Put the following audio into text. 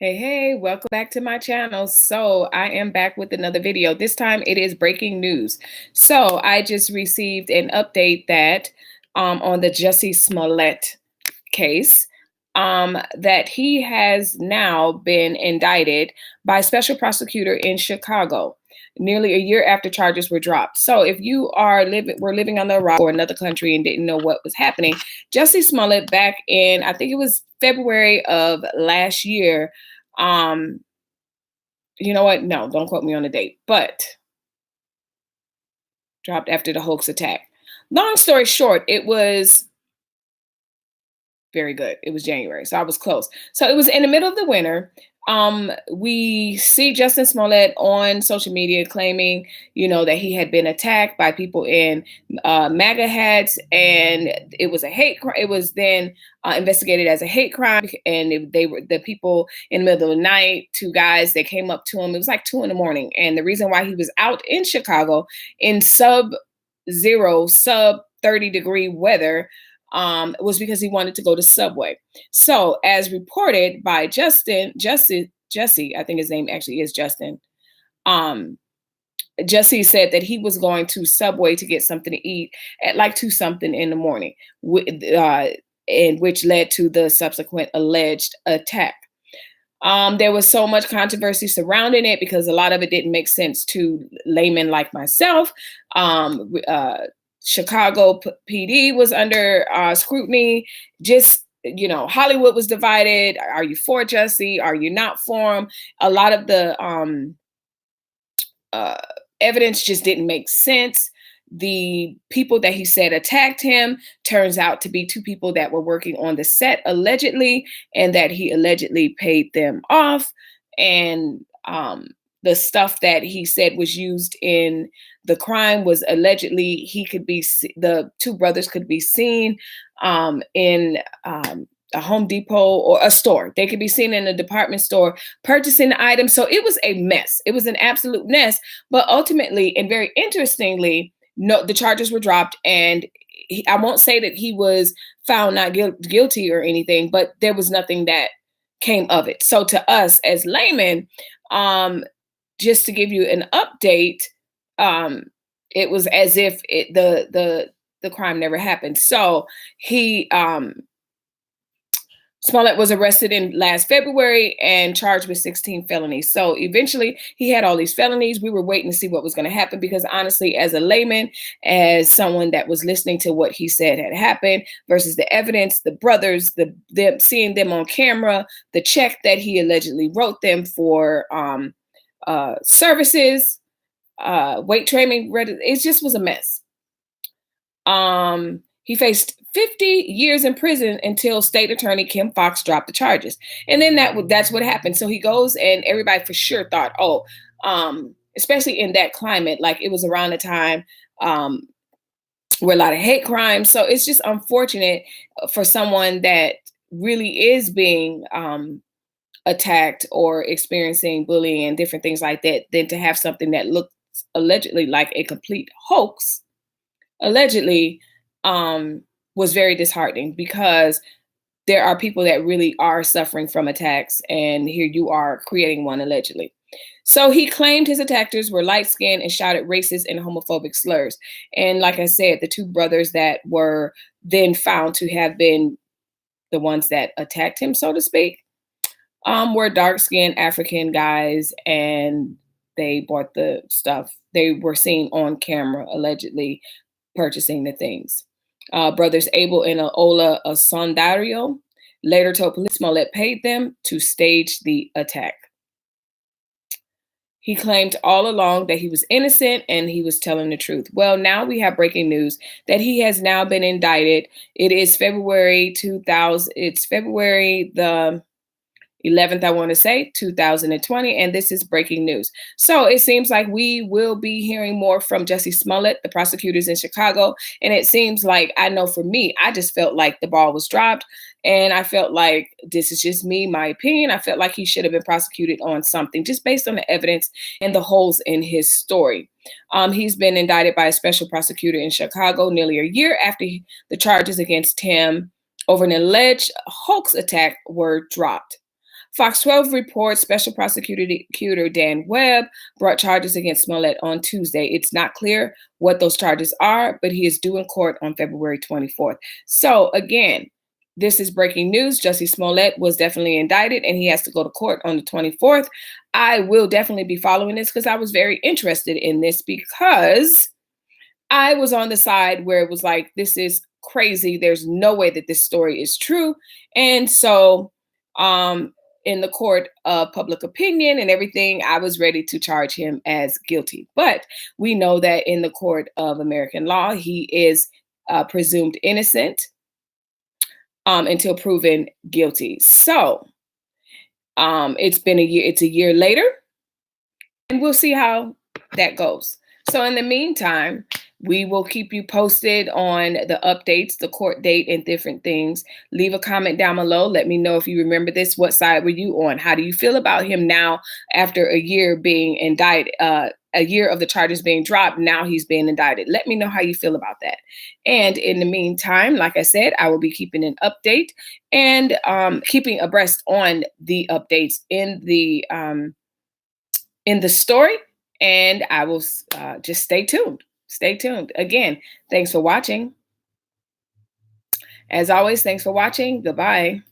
Hey, welcome back to my channel. So I am back with another video. This time it is breaking news. So I just received an update that on the Jussie Smollett case, that he has now been indicted by a special prosecutor in Chicago, nearly a year after charges were dropped. So if you were living on the rock or another country and didn't know what was happening, Jussie Smollett back in, I think it was February of last year, um, you know what? No, don't quote me on the date, but dropped after the hoax attack. Long story short, it was very good. It was January, so I was close. So it was in the middle of the winter. We see Justin Smollett on social media claiming, that he had been attacked by people in MAGA hats, and it was a hate crime. It was then investigated as a hate crime, and they were the people in the middle of the night. Two guys that came up to him. It was like 2 a.m, and the reason why he was out in Chicago in sub-zero, sub 30-degree weather was because he wanted to go to Subway. So, as reported by Jussie, I think his name actually is Justin. Jussie said that he was going to Subway to get something to eat at like 2 something in the morning, and which led to the subsequent alleged attack. There was so much controversy surrounding it because a lot of it didn't make sense to laymen like myself. Chicago PD was under scrutiny. Just, Hollywood was divided. Are you for Jussie? Are you not for him? A lot of the evidence just didn't make sense. The people that he said attacked him turns out to be 2 people that were working on the set allegedly, and that he allegedly paid them off. And the stuff that he said was used in the crime was allegedly the 2 brothers could be seen in a Home Depot or a store. They could be seen in a department store purchasing the items. So it was a mess. It was an absolute mess. But ultimately, and very interestingly, no, the charges were dropped, and I won't say that he was found not guilty or anything, but there was nothing that came of it. So to us as laymen, just to give you an update, it was as if the crime never happened. So he Smollett was arrested in last February and charged with 16 felonies. So eventually he had all these felonies. We were waiting to see what was going to happen because honestly, as a layman, as someone that was listening to what he said had happened versus the evidence, the brothers, them seeing them on camera, the check that he allegedly wrote them for services, weight training, it just was a mess. He faced 50 years in prison until State Attorney Kim Foxx dropped the charges. And then that's what happened. So he goes, and everybody for sure thought, especially in that climate, like it was around the time where a lot of hate crimes. So it's just unfortunate for someone that really is being attacked or experiencing bullying and different things like that, than to have something that looks allegedly like a complete hoax, allegedly, was very disheartening because there are people that really are suffering from attacks, and here you are creating one allegedly. So he claimed his attackers were light-skinned and shouted racist and homophobic slurs. And like I said, the 2 brothers that were then found to have been the ones that attacked him, so to speak, were dark-skinned African guys, and they bought the stuff. They were seen on camera allegedly purchasing the things. Brothers Abel and Ola Sondario later told police Smollett paid them to stage the attack. He claimed all along that he was innocent and he was telling the truth. Well, now we have breaking news that he has now been indicted. It is February 2000. It's February the 11th, I want to say, 2020, and this is breaking news. So it seems like we will be hearing more from Jussie Smollett, the prosecutors in Chicago, and it seems like, I know for me, I just felt like the ball was dropped, and I felt like, this is just me, my opinion, I felt like he should have been prosecuted on something, just based on the evidence and the holes in his story. He's been indicted by a special prosecutor in Chicago nearly a year after the charges against him over an alleged hoax attack were dropped. Fox 12 reports Special Prosecutor Dan Webb brought charges against Smollett on Tuesday. It's not clear what those charges are, but he is due in court on February 24th. So again, this is breaking news. Jussie Smollett was definitely indicted and he has to go to court on the 24th. I will definitely be following this because I was very interested in this because I was on the side where it was like, this is crazy. There's no way that this story is true. And so, in the court of public opinion and everything, I was ready to charge him as guilty. But we know that in the court of American law, he is presumed innocent until proven guilty. So, it's been a year. It's a year later, and we'll see how that goes. So in the meantime, we will keep you posted on the updates, the court date, and different things. Leave a comment down below. Let me know if you remember this. What side were you on? How do you feel about him now after a year being indicted, a year of the charges being dropped? Now he's being indicted. Let me know how you feel about that. And in the meantime, like I said, I will be keeping an update and keeping abreast on the updates in the story. And I will just stay tuned. Stay tuned. Again, thanks for watching. As always, thanks for watching. Goodbye.